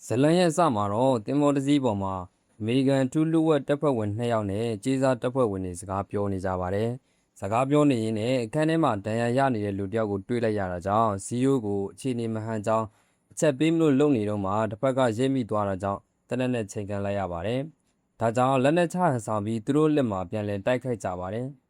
ဇလန်ရဲ့စမှာတော့တင်မောတစည်းပေါ်မှာအမေရိကန်ထူးလူဝက်တပ်ဖွဲ့ဝင်2ယောက်နဲ့ကြေးစားတပ်ဖွဲ့ဝင်တွေစကားပြောနေကြပါတယ်။စကားပြောနေရင်းနဲ့အခန်းထဲမှာဒဏ်ရာရနေတဲ့လူတယောက်ကိုတွေ့လိုက်ရတာကြောင့်ဇီယိုကိုအခြေအနေမဟန်ကြောင်းအချက်ပေးမလို့လုပ်နေတော့မှတစ်ဖက်ကရိပ်မိသွားတာကြောင့်တနက်နဲ့ချိန်ကန်လိုက်ရပါတယ်။ဒါကြောင့်လက်နဲ့ချဟန်ဆောင်ပြီးသူတို့လက်မှာပြန်လည်တိုက်ခိုက်ကြပါတယ်။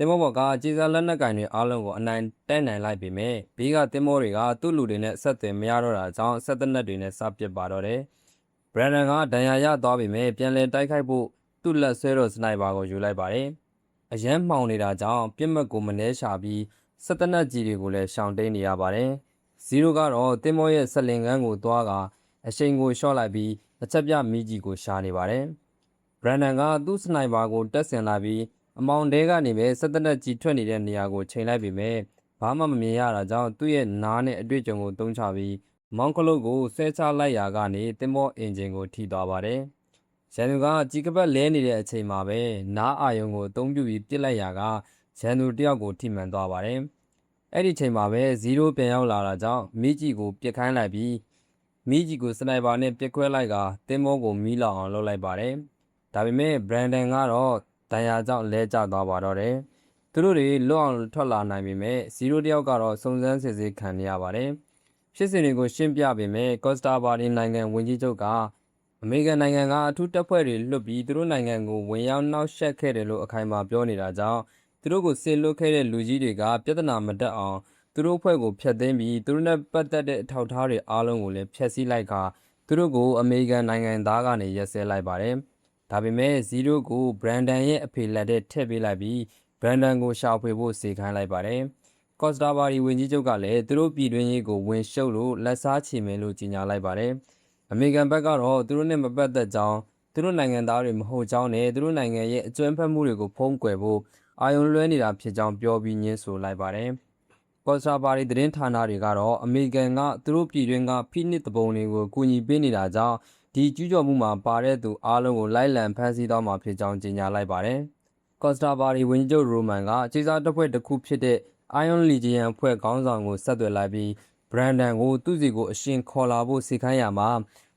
တင်မောဘော်ကကြေးစားလက်နက်ကင်တွေအားလုံးကိုအနိုင်တိုက်နိုင်လိုက်ပေမဲ့ဘေးကတင်မောတွေကသူ့လူတွေနဲ့ဆက်သွယ်မရတော့တာကြောင့်ဆက်သက်နက်တွေနဲ့စပစ်ပါတော့တယ်။ဘရန်ဒန်ကဒဏ်ရာရသွားပေမဲ့ပြန်လည်တိုက်ခိုက်ဖို့သူ့လက်ဆွဲတော်စနိုက်ပါကိုယူလိုက်ပါတယ်။အရန်မှောင်နေတာကြောင့်ပြစ်မှတ်ကိုမနှဲရှာပြီးဆက်သက်နက်ကြီးတွေကိုလည်းရှောင်တိန်နေရပါတယ်။ဇီရိုကတော့တင်မောရဲ့ဆက်လင်ကန်းကိုသွားကအရှိန်ကိုလျှော့လိုက်ပြီးအချက်ပြမီးကြီးကိုရှာနေပါတယ်။ဘရန်ဒန်ကသူ့စနိုက်ပါကိုတက်ဆင်လာပြီးအမောင်တဲကနေပဲဆက်သက်နက်ကြီးထွက်နေတဲ့နေရာကိုချိန်လိုက်ပေမဲ့ဘာမှမမြင်ရတာကြောင့်သူ့ရဲ့နားနဲ့အတွေ့အကြုံကိုသုံးချပြီးမောင်းကလုတ်ကိုဆွဲချလိုက်ရာကနေတင်မောအင်ဂျင်ကိုထိသွားပါတယ်။ရန်သူကကြီးကပတ်လဲနေတဲ့အချိန်မှာပဲနားအာယုံကိုအသုံးပြုပြီးပစ်လိုက်ရာကရန်သူတယောက်ကိုထိမှန်သွားပါတယ်။အဲ့ဒီချိန်မှာပဲဇီရိုပြန်ရောက်လာတာကြောင့်မီးကြီးကိုပစ်ခိုင်းလိုက်ပြီးမီးကြီးကိုစနိုက်ပါနဲ့ပစ်ခွဲလိုက်ကတင်မောကိုမီးလောင်အောင်လုပ်လိုက်ပါတယ်။ဒါပေမဲ့ဘရန်ဒန်ကတော့ဒဏ်ရာကြောင့်လဲကျသွားပါတော့တယ်။သူတို့တွေလွတ်အောင်ထွက်လာနိုင်ပေမဲ့ဇီရိုတယောက်ကတော့စုံစမ်းစစ်ဆေးခံနေရပါတယ်။ဖြစ်စဉ်တွေကိုရှင်းပြပေမဲ့ကော့စတာဘာဒီနိုင်ငံဝန်ကြီးချုပ်ကအမေရိကန်နိုင်ငံကအထူးတပ်ဖွဲ့တွေလွှတ်ပြီးသူတို့နိုင်ငံကိုဝင်ရောက်နှောက်ယှက်ခဲ့တယ်လို့အခိုင်အမာပြောနေတာကြောင့်သူတို့ကိုစစ်လွတ်ခဲ့တဲ့လူကြီးတွေကပြဿနာမတက်အောင်သူတို့အဖွဲ့ကိုဖျက်သိမ်းပြီးသူတို့နဲ့ပတ်သက်တဲ့အထောက်အထားတွေအားလုံးကိုလည်းဖျက်ဆီးလိုက်ခါသူတို့ကိုအမေရိကန်နိုင်ငံသားကနေရက်စဲလိုက်ပါတယ်။ဒါပေမဲ့ဇီရိုကိုဘရန်ဒန်ရဲ့အဖေလက်ထဲထည့်ပေးလိုက်ပြီးဘရန်ဒန်ကိုရှာဖွေဖို့စေခိုင်းလိုက်ပါတယ်။ကော့စတာဘာဒီဝန်ကြီးချုပ်ကလည်းသူတို့ပြည်တွင်းရေးကိုဝင်ရှုပ်လို့လက်စားချေမယ်လို့ကြေညာလိုက်ပါတယ်။အမေရိကန်ဘက်ကတော့သူတို့နဲ့မပတ်သက်ကြောင်းသူတို့နိုင်ငံသားတွေမဟုတ်ကြောင်းနဲ့သူတို့နိုင်ငံရဲ့အကြမ်းဖက်မှုတွေကိုဖုံးကွယ်ဖို့အာရုံလွှဲနေတာဖြစ်ကြောင်းပြောပြီးညင်းဆိုလိုက်ပါတယ်။ကော့စတာဘာဒီသတင်းဌာနတွေကတော့အမေရိကန်ကသူတို့ပြည်တွင်းကဖိနစ်တပုံတွေကိုကူညီပေးနေတာကြောင့်ဒီကျူးကျော်မှုမှာပါတဲ့သူအားလုံးကိုလိုက်လံဖမ်းဆီးသွားမှာဖြစ်ကြောင်းကြေညာလိုက်ပါတယ်။ကော့စတာဘာဒီဝန်ကြီးချုပ်ရိုမန်ကကြေးစားတပ်ဖွဲ့တစ်ခုဖြစ်တဲ့ Iron Legion အဖွဲ့ခေါင်းဆောင်ကိုဆက်သွယ်လိုက်ပြီးဘရန်ဒန်ကိုသူ့စီကိုအရှင်ခေါ်လာဖို့စီခိုင်းရမှာ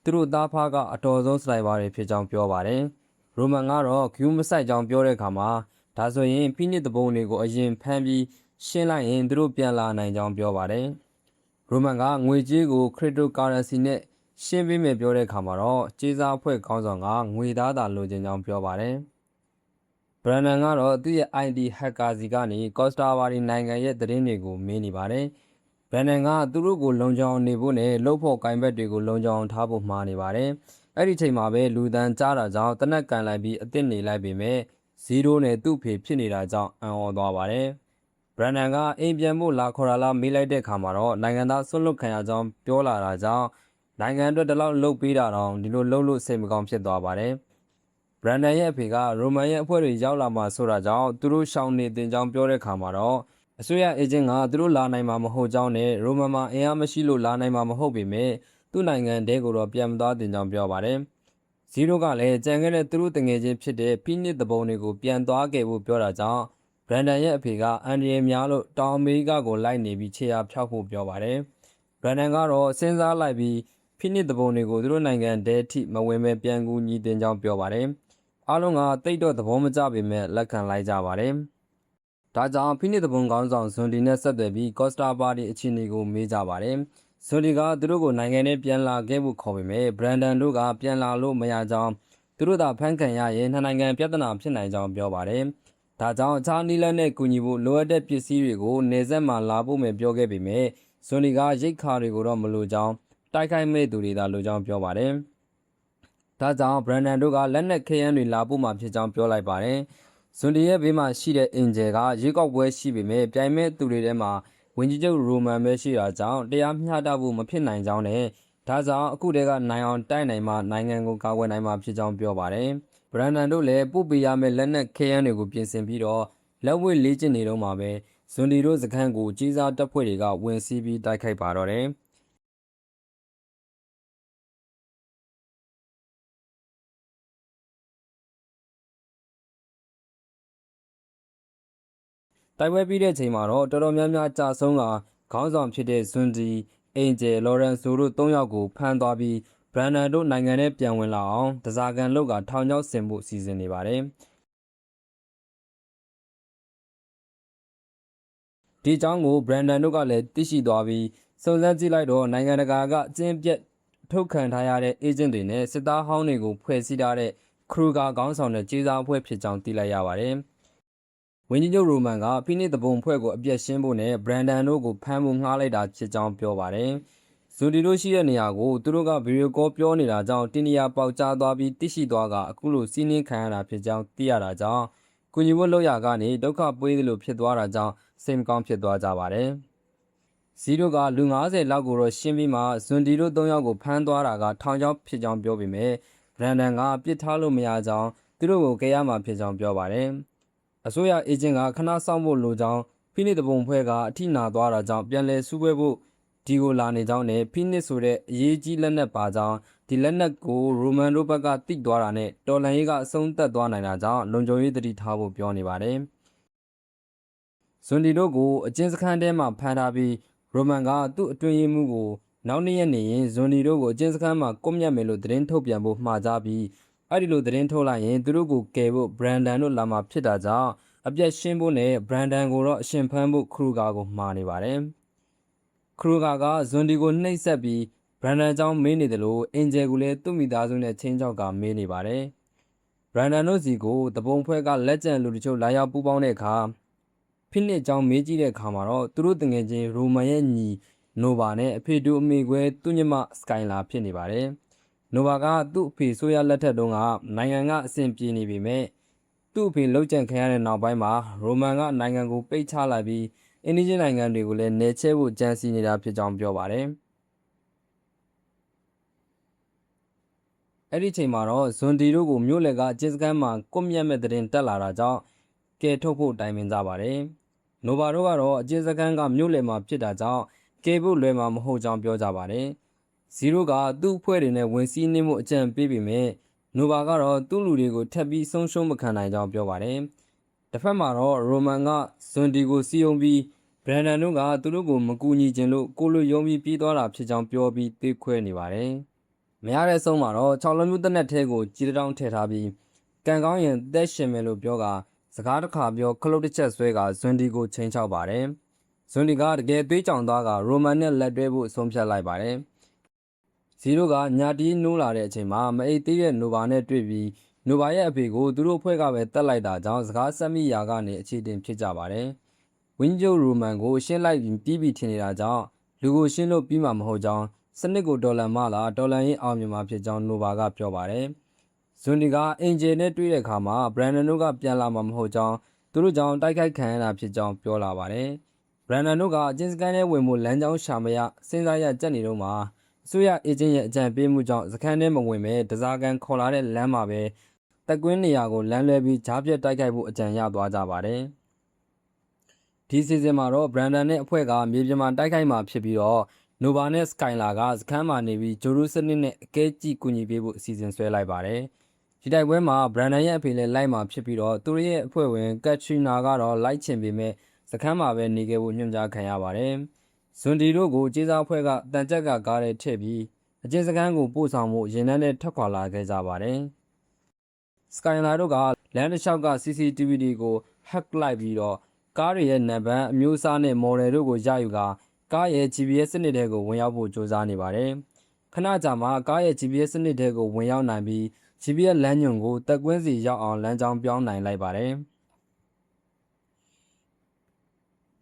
သူတို့သားဖားကအတော်ဆုံးစနိုက်ပါတွေဖြစ်ကြောင်းပြောပါတယ်။ရိုမန်ကတော့ဂူးမဆိုင်ကြောင်းပြောတဲ့အခါမှာဒါဆိုရင်ဖိနစ်တပုံတွေကိုအရင်ဖမ်းပြီးရှင်းလိုက်ရင်သူတို့ပြန်လာနိုင်ကြောင်းပြောပါတယ်။ရိုမန်ကငွေကြေးကိုခရစ်တိုကာရန်စီနဲ့ရှင်းပေးမယ်ပြောတဲ့အခါမှာတော့ကြေးစားအဖွဲ့ခေါင်းဆောင်ကငွေသားသာလိုချင်ကြောင်းပြောပါတယ်။ဘရန်ဒန်ကတော့သူ့ရဲ့ ID ဟက်ကာစီကနေကော့စတာဘာဒီနိုင်ငံရဲ့သတင်းတွေကိုမင်းနေပါတယ်။ဘရန်ဒန်ကသူတို့ကိုလုံခြုံအောင်နေဖို့နဲ့လှုပ်ဖို့ကိုင်ဘက်တွေကိုလုံခြုံအောင်ထားဖို့မှားနေပါတယ်။အဲ့ဒီချိန်မှာပဲလူတန်းကြားတာကြောင့်တနက်ကန်လိုက်ပြီးအစ်စ်နေလိုက်ပေမဲ့ဇီရိုနဲ့သူ့ဖေဖြစ်နေတာကြောင့်အံ့ဩသွားပါတယ်။ဘရန်ဒန်ကအိမ်ပြန်ဖို့လာခေါ်လာမေးလိုက်တဲ့အခါမှာတော့နိုင်ငံသားဆွတ်လွတ်ခံရကြောင်းပြောလာတာကြောင့်နိုင်ငံအတွက်ဒီလောက်လှုပ်ပေးတာတော့ဒီလိုလှုပ်လို့စိတ်မကောင်းဖြစ်သွားပါတယ်။ဘရန်ဒန်ရဲ့အဖေကရိုမန်ရဲ့အဖွဲ့တွေရောက်လာမှဆိုတာကြောင့်သူတို့ရှောင်နေတင်ကြောင်းပြောတဲ့အခါမှာတော့အစိုးရအေဂျင့်ကသူတို့လာနိုင်မှာမဟုတ်ကြောင်းနဲ့ရိုမန်မှာအင်အားမရှိလို့လာနိုင်မှာမဟုတ်ပေမဲ့သူ့နိုင်ငံတဲကိုတော့ပြန်မသွားတင်ကြောင်းပြောပါတယ်။ဇီရိုကလည်းကြံခဲ့တဲ့သူတို့တငယ်ချင်းဖြစ်တဲ့ဖိနစ်တပုံတွေကိုပြန်သွားခဲ့ဖို့ပြောတာကြောင့်ဘရန်ဒန်ရဲ့အဖေကအန်ဒီယေများလို့တောင်အမေရိကကိုလိုက်နေပြီးခြေရာဖျောက်ဖို့ပြောပါတယ်။ဘရန်ဒန်ကတော့စဉ်းစားလိုက်ပြီးဖိနစ်တပုံတွေကိုသူတို့နိုင်ငံတဲထိမဝင်ပဲပြန်ကူညီတင်ကြောင်းပြောပါတယ်။အားလုံးကတိတ်တော့သဘောမကျပေမဲ့လက်ခံလိုက်ကြပါတယ်။ဒါကြောင့်ဖိနစ်တပုံကောင်းဆောင်ဇွန်ဒီနဲ့ဆက်သွယ်ပြီးကော့စတာဘာဒီအခြေအနေကိုမေးကြပါတယ်။ဇွန်ဒီကသူတို့ကိုနိုင်ငံထဲပြန်လာခဲ့ဖို့ခေါ်ပေမဲ့ဘရန်ဒန်တို့ကပြန်လာလို့မရကြောင်းသူတို့သာဖမ်းခံရရင်နှစ်နိုင်ငံပြဿနာဖြစ်နိုင်ကြောင်းပြောပါတယ်။ဒါကြောင့်အခြားနီလန်နဲ့ကူညီဖို့လိုအပ်တဲ့ပစ္စည်းတွေကိုနေဆက်မှာလာဖို့မယ်ပြောခဲ့ပေမဲ့ဇွန်ဒီကရိတ်ခါတွေကိုတော့မလိုကြောင်းတိုက်ခိုက်မဲ့သူတွေသာလိုကြောင်းပြောပါတယ်။ဒါကြောင့်ဘရန်ဒန်တို့ကလက်နက်ခဲယမ်းတွေလာဖို့မှဖြစ်ကြောင်းပြောလိုက်ပါတယ်။ဇွန်ဒီရဲ့ဘေးမှာရှိတဲ့အင်ဂျယ်ကရွေးကောက်ပွဲရှိပေမဲ့ပြိုင်မဲ့သူတွေထဲမှာဝန်ကြီးချုပ်ရိုမန်ပဲရှိတာကြောင့်တရားမျှတဖို့မဖြစ်နိုင်ကြောင်းနဲ့ဒါကြောင့်အခုတည်းကနိုင်အောင်တိုက်နိုင်မှနိုင်ငံကိုကာကွယ်နိုင်မှာဖြစ်ကြောင်းပြောပါတယ်။ဘရန်ဒန်တို့လည်းပို့ပေးရမယ့်လက်နက်ခဲယမ်းတွေကိုပြင်ဆင်ပြီးတော့လက်ဝှေ့လေ့ကျင့်နေတော့မှာပဲဇွန်ဒီတို့စခန်းကိုကြီးစားတပ်ဖွဲ့တွေကဝင်စီးပြီးတိုက်ခိုက်ပါတော့တယ်။ တိုက်ပွဲပြီးတဲ့ချိန်မှာတော့တော်တော်များများကြာဆုံးကခေါင်းဆောင်ဖြစ်တဲ့ဇွန်ဒီအင်ဂျယ်လော်ရန်ဆိုတို့၃ယောက်ကိုဖမ်းသွားပြီးဘရန်ဒန်တို့နိုင်ငံထဲပြန်ဝင်လာအောင်တစားကန်လုတ်ကထောင်ချောက်ဆင်ဖို့စီစဉ်နေပါတယ်ဒီအကြောင်းကိုဘရန်ဒန်တို့ကလည်းသိရှိသွားပြီးစုံစမ်းကြည့်လိုက်တော့နိုင်ငံတကာကအကျင့်ပြတ်ထုတ်ခံထားရတဲ့အေဂျင့်တွေနဲ့စစ်သားဟောင်းတွေကိုဖွဲ့စည်းထားတဲ့ခရူဂါခေါင်းဆောင်တဲ့ကြေးစားအဖွဲ့ဖြစ်ကြောင်းသိလိုက်ရပါတယ်။ဝန်ကြီးချုပ်ရိုမန်ကဖိနစ်တပုံဖွဲ့ကိုအပြတ်ရှင်းဖို့နဲ့ဘရန်ဒန်တို့ကိုဖမ်းဖို့ငှားလိုက်တာဖြစ်ကြောင်းပြောပါတယ်။ဇူဒီတို့ရှိတဲ့နေရာကိုသူတို့ကဗီဒီယိုကောပြောနေတာကြောင့်တင်နီယာပေါက်ကြားသွားပြီးသိရှိသွားကအခုလိုစီးနှင်းခံရတာဖြစ်ကြောင်းသိရတာကြောင့်ကုညီဖို့လောက်ရကနေဒုက္ခပွေးသလိုဖြစ်သွားတာကြောင့်စိတ်မကောင်းဖြစ်သွားကြပါတယ်။ဇီရိုကလူ90လောက်ကိုတော့ရှင်းပြီးမှဇွန်ဒီတို့3ယောက်ကိုဖမ်းသွားတာကထောင်ချောက်ဖြစ်ကြောင်းပြောပေမဲ့ဘရန်ဒန်ကပြစ်ထားလို့မရကြောင်းသူတို့ကိုကြရမှာဖြစ်ကြောင်းပြောပါတယ်။အစိုးရအေဂျင့်ကခဏဆောင်ဖို့လိုကြောင်းဖိနစ်တပုံဖွဲ့ကအထိနာသွားတာကြောင့်ပြန်လည်စုပွဲဖို့ဒီကိုလာနေကြောင်းနဲ့ဖိနစ်ဆိုတဲ့အရေးကြီးလက်နက်ပါကြောင်းဒီလက်နက်ကိုရိုမန်တို့ဘက်ကတိသွားတာနဲ့တော်လန်ရေးကအဆုံးသတ်သွားနိုင်တာကြောင့်လုံခြုံရေးတတိထားဖို့ပြောနေပါတယ်။ဇွန်ဒီတို့ကိုအကျဉ်းစခန်းထဲမှာဖမ်းထားပြီးရိုမန်ကသူ့အတွင်းရေးမှုကိုနောက်နေ့ရက်နေရင်ဇွန်ဒီတို့ကိုအကျဉ်းစခန်းမှာကွပ်မျက်မယ်လို့သတင်းထုတ်ပြန်ဖို့မှာကြားပြီးအဲ့ဒီလိုသတင်းထုတ်လိုက်ရင်သူတို့ကိုကယ်ဖို့ဘရန်ဒန်တို့လာမှာဖြစ်တာကြောင့်အပြတ်ရှင်းဖို့နဲ့ဘရန်ဒန်ကိုတော့အရှင်ဖမ်းဖို့ခရူဂါကိုမှာနေပါတယ်ခရူဂါကဇွန်ဒီကိုနှိပ်စက်ပြီးဘရန်ဒန်ကြောင့်မေးနေတယ်လို့အင်ဂျယ်ကလည်းသူ့မိသားစုနဲ့ချင်းချောက်ကမေးနေပါတယ်ဘရန်ဒန်တို့စီကိုတပုံဖွဲ့ကလက်ကျန်လူတချို့လာရောက်ပူးပေါင်းတဲ့အခါဖိနစ်အကြောင်းမေးကြည့်တဲ့အခါမှာတော့သူတို့တငယ်ချင်းရိုမန်ရဲ့ညီနိုဗာနဲ့အဖေတူအမေခွဲသူ့ညမစကိုင်လာဖြစ်နေပါတယ်။နိုဗာကသူ့အဖေဆိုရလက်ထက်တုန်းကနိုင်ငံကအဆင်ပြေနေပေမဲ့သူ့အဖေလှုပ်ကြံခံရတဲ့နောက်ပိုင်းမှာရိုမန်ကနိုင်ငံကိုပိတ်ချလိုက်ပြီးအင်းဒီဂျင်နိုင်ငံတွေကိုလည်းနယ်ချဲဖို့ကြံစီနေတာဖြစ်ကြောင်းပြောပါတယ်။အဲ့ဒီချိန်မှာတော့ဇွန်ဒီတို့ကိုမြို့လယ်ကကျင်းစခန်းမှာကွပ်မျက်မဲ့တဲ့တင်တက်လာတာကြောင့်ကဲထုတ်ဖို့တိုင်ပင်ကြပါတယ်။နိုဗာတို့ကတော့အကျဉ်းစခန်းကမြို့လယ်မှာဖြစ်တာကြောင့်ကဲဖို့လွယ်မှာမဟုတ်ကြောင်းပြောကြပါတယ်။ဇီရိုကသူ့အဖွဲ့တွေနဲ့ဝင်စီးနှင်းမှုအကြံပေးပေမဲ့နိုဗာကတော့သူ့လူတွေကိုထပ်ပြီးဆုံးရှုံးမခံနိုင်ကြောင်းပြောပါတယ်။တစ်ဖက်မှာတော့ရိုမန်ကဇွန်ဒီကိုစီယုံပြီးဘရန်ဒန်တို့ကသူတို့ကိုမကူညီခြင်းလို့ကိုလိုယုံပြီးပြေးသွားတာဖြစ်ကြောင်းပြောပြီးသိခွဲနေပါတယ်။မရတဲ့ဆုံးမှာတော့6လုံးမျိုးတက်နက်ထဲကိုကြီးတောင်းထည့်ထားပြီးကန်ကောင်းရင်သက်ရှင်မယ်လို့ပြောကစကားတစ်ခါပြောခလုတ်တစ်ချက်ဆွဲကဇွန်ဒီကိုချိန်ချောက်ပါတယ်။ဇွန်ဒီကတကယ်သွေးကြောင်သွားကရိုမန်နဲ့လက်တွဲဖို့ဆုံးဖြတ်လိုက်ပါတယ်။ဇီရိုကညာတီးနိုးလာတဲ့အချိန်မှာမအိတ်သေးတဲ့နိုဗာနဲ့တွေ့ပြီးနိုဗာရဲ့အဖေကိုသူတို့ဖွဲ့ကပဲတက်လိုက်တာကြောင့်စကားဆက်မိရာကနေအခြေတင်ဖြစ်ကြပါတယ်။ဝင်းကျိုရိုမန်ကိုရှင်းလိုက်ပြီးပြီထင်နေတာကြောင့်လူကိုရှင်းလို့ပြီးမှာမဟုတ်ကြောင်းစနစ်ကိုဒေါ်လာမလားဒေါ်လာရင်းအောင်မြင်မှာဖြစ်ကြောင်းနိုဗာကပြောပါတယ်။ဇွန်ဒီကအင်ဂျယ်နဲ့တွေ့တဲ့အခါမှာဘရန်ဒန်တို့ကပြန်လာမှာမဟုတ်ကြောင်းသူတို့ကြောင့်တိုက်ခိုက်ခံရတာဖြစ်ကြောင်းပြောလာပါတယ်။ဘရန်ဒန်တို့ကအကျဉ်းစခန်းထဲဝင်ဖို့လမ်းကြောင်းရှာမရစဉ်းစားရကြက်နေတော့မှာအစိုးရအေဂျင့်ရဲ့အကြံပေးမှုကြောင့်စခန်းထဲမဝင်ပဲတစားကန်ခေါ်လာတဲ့လမ်းမှာပဲတက်ကွင်းနေရာကိုလမ်းလွဲပြီးဂျားပြက်တိုက်ခိုက်ဖို့အကြံရသွားကြပါတယ်။ဒီစီဇန်မှာတော့ဘရန်ဒန်နဲ့အဖွဲ့ကမြေပြင်မှာတိုက်ခိုက်မှာဖြစ်ပြီးတော့နိုဗာနဲ့စကိုင်လာကစခန်းမှာနေပြီးဂျိုရူစနစ်နဲ့အကဲကြည့်ကူညီပေးဖို့အစီအစဉ်ဆွဲလိုက်ပါတယ်။ဒီတိုက်ပွဲမှာဘရန်ဒန်ရဲ့အဖေလည်းလိုက်မှာဖြစ်ပြီးတော့သူရဲ့အဖွဲ့ဝင်ကက်ထရီနာကတော့လိုက်ချင်ပေမဲ့စခန်းမှာပဲနေခဲ့ဖို့ညွှန်ကြားခံရပါတယ်။ဇွန်ဒီတို့ကိုကြေးစားအဖွဲ့ကတန်ကြက်ကကားထဲထည့်ပြီးအကျဉ်းစခန်းကိုပို့ဆောင်မှုရင်နှန်းနဲ့ထွက်ခွာလာခဲ့ကြပါတယ်။စကိုင်လာတို့ကလမ်းတစ်လျှောက်က CCTV တွေကို hack လိုက်ပြီးတော့ကားတွေရဲ့နံပါတ်အမျိုးအစားနဲ့မော်ဒယ်တို့ကိုရယူကာကားရဲ့ GPS စနစ်တွေကိုဝင်ရောက်ဖို့ကြိုးစားနေပါတယ်။ခဏကြာမှကားရဲ့ GPS စနစ်တွေကိုဝင်ရောက်နိုင်ပြီး GPS လမ်းညွှန်ကိုတက်ကွင်းစီရောက်အောင်လမ်းကြောင်းပြောင်းနိုင်လိုက်ပါတယ်။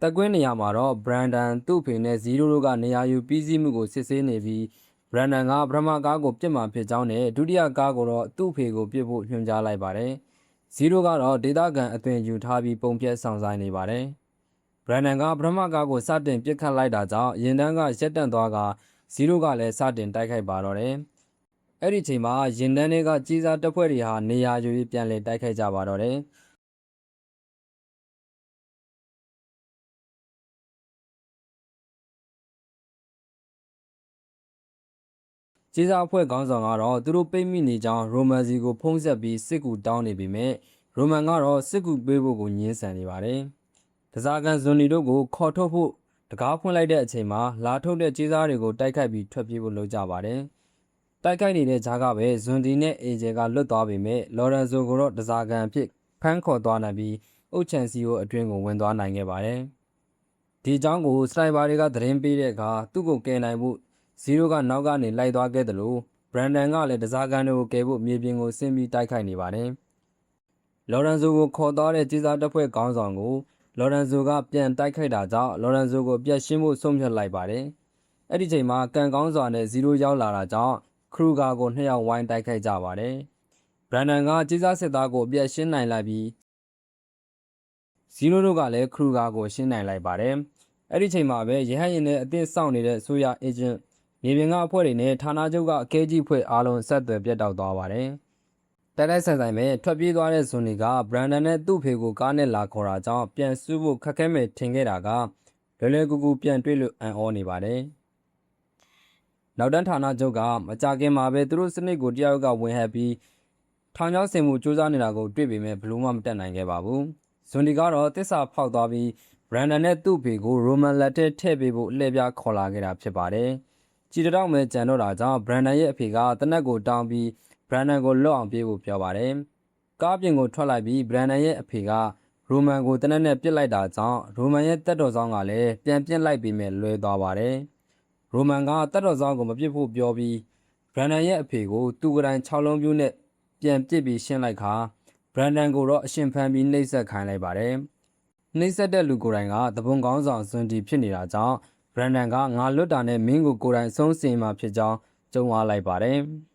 တက်ကွင်းနေရာမှာတော့ဘရန်ဒန်သူ့ဖေနဲ့ဇီရိုတို့ကနေရာယူပြီးစီးမှုကိုစစ်ဆေးနေပြီးဘရန်ဒန်ကပထမကားကိုပြစ်မှာဖြစ်ကြောင်းနဲ့ဒုတိယကားကိုတော့သူ့ဖေကိုပြစ်ဖို့ညွှန်ကြားလိုက်ပါတယ်။ဇီရိုကတော့ဒေသခံအသွင်ယူထားပြီးပုံပြက်ဆောင်ဆိုင်နေပါတယ်။ဘရန်ဒန်ကပထမကားကိုစတင်ပစ်ခတ်လိုက်တာကြောင့်ရင်တန်းကရက်တန့်သွားကဇီရိုကလည်းစတင်တိုက်ခိုက်ပါတော့တယ်။အဲ့ဒီချိန်မှာရင်တန်းတွေကကြီးစားတပ်ဖွဲ့တွေဟာနေရာယူပြီးပြန်လည်တိုက်ခိုက်ကြပါတော့တယ်။ကြေးစားအဖွဲ့ခေါင်းဆောင်ကတော့သူတို့ပိတ်မိနေကြောင်းရိုမန်စီကိုဖုံးဆက်ပြီးစစ်ကူတောင်းနေပေမဲ့ရိုမန်ကတော့စစ်ကူပေးဖို့ကိုညှင်းဆန်နေပါတယ် တစားကန်ဇွန်နီတို့ကိုခေါ်ထုတ်ဖို့တကားဖွင့်လိုက်တဲ့အချိန်မှာလာထုတ်တဲ့ကြေးစားတွေကိုတိုက်ခိုက်ပြီးထွက်ပြေးဖို့လုပ်ကြပါတယ်။တိုက်ခိုက်နေတဲ့ကြားကပဲဇွန်ဒီနဲ့အေဂျယ်ကလွတ်သွားပေမဲ့လော်ရန်ဇိုကိုတော့တစားကန်အဖြစ်ဖမ်းခေါ်သွားနိုင်ပြီးအုတ်ချန်စီကိုအတွင်းကိုဝင်သွားနိုင်ခဲ့ပါတယ်။ဒီအကြောင်းကိုစတိုင်ဘာတွေကသတင်းပေးတဲ့အခါသူ့ကိုကယ်နိုင်ဖို့ဇီရိုကနောက်ကနေလိုက်သွားခဲ့တယ်လို့ဘရန်ဒန်ကလည်းတစားကန်တွေကိုကယ်ဖို့မြေပြင်ကိုဆင်းပြီးတိုက်ခိုက်နေပါတယ်။လော်ရန်ဇိုကိုခေါ်သွားတဲ့ကြေးစားတပ်ဖွဲ့ခေါင်းဆောင်ကိုလော်ရန်ဇိုကပြန်တိုက်ခိုက်တာကြောင့်လော်ရန်ဇိုကိုပြတ်ရှင်းဖို့ဆုံးဖြတ်လိုက်ပါတယ်။အဲ့ဒီချိန်မှာကန်ကောင်းစွာနဲ့ဇီရိုရောက်လာတာကြောင့်ခရူဂါကိုနှစ်ယောက်ဝိုင်းတိုက်ခိုက်ကြပါတယ်။ဘရန်ဒန်ကကြေးစားစစ်သားကိုပြတ်ရှင်းနိုင်လိုက်ပြီးဇီရိုတို့ကလည်းခရူဂါကိုရှင်းနိုင်လိုက်ပါတယ်။အဲ့ဒီချိန်မှာပဲရဟတ်ရင်နဲ့အသင့်စောင့်နေတဲ့ဆိုရအေဂျင့်မြေပြင်ကအဖွဲ့တွေနဲ့ဌာနချုပ်ကအကဲကြီးဖွဲ့အားလုံးဆက်သွယ်ပြတ်တောက်သွားပါတယ်။တိုက်ဆိုင်ပဲထွက်ပြေးသွားတဲ့ဇွန်နီကဘရန်ဒန်နဲ့သူ့ဖေကိုကားနဲ့လာခေါ်တာကြောင့်ပြန်စုဖို့ခက်ခဲမဲ့ထင်ခဲ့တာကလွယ်ကူကူပြန်တွေ့လို့အံ့ဩနေပါတယ်။နောက်တန်းဌာနချုပ်ကမကြခင်မှာပဲသူတို့စနစ်ကိုတယောက်ကဝင်ဟပ်ပြီးထောင်ချောင်းဆင်မှုစူးစမ်းနေတာကိုတွေ့ပေမဲ့ဘလို့မှမတက်နိုင်ခဲ့ပါဘူး။ဇွန်နီကတော့တစ္ဆာဖောက်သွားပြီးဘရန်ဒန်နဲ့သူ့ဖေကိုရိုမန်လက်ထဲထည့်ပေးဖို့လှည့်ပြခေါ်လာခဲ့တာဖြစ်ပါတယ်။ကြည်တောင်မဲ့ကြံတော့တာကြောင့်ဘရန်ဒန်ရဲ့အဖေကတနက်ကိုတောင်းပြီးဘရန်ဒန်ကိုလွတ်အောင်ပြေးဖို့ပြောပါတယ်။ကားပြင်ကိုထွက်လိုက်ပြီးဘရန်ဒန်ရဲ့အဖေကရိုမန်ကိုတနက်နဲ့ပြစ်လိုက်တာကြောင့်ရိုမန်ရဲ့တက်တော်ဆောင်ကလည်းပြန်ပြစ်လိုက်ပြီးမဲ့လွဲသွားပါတယ်။ရိုမန်ကတက်တော်ဆောင်ကိုမပြစ်ဖို့ပြောပြီးဘရန်ဒန်ရဲ့အဖေကိုသူ့ကတိုင်6လုံးပြိုးနဲ့ပြန်ပြစ်ပြီးရှင်းလိုက်ခါဘရန်ဒန်ကိုတော့အရှင်ဖန်ပြီးနှိပ်စက်ခိုင်းလိုက်ပါတယ်။နှိပ်စက်တဲ့လူကိုယ်တိုင်ကတပွန်ကောင်းဆောင်ဇွန်ဒီဖြစ်နေတာကြောင့်ဘရန်ဒန်ကငါလွတ်တာနဲ့မင်းကိုကိုယ်တိုင်ဆုံးစင်မှာဖြစ်ကြောင်းကြုံသွားလိုက်ပါတယ်။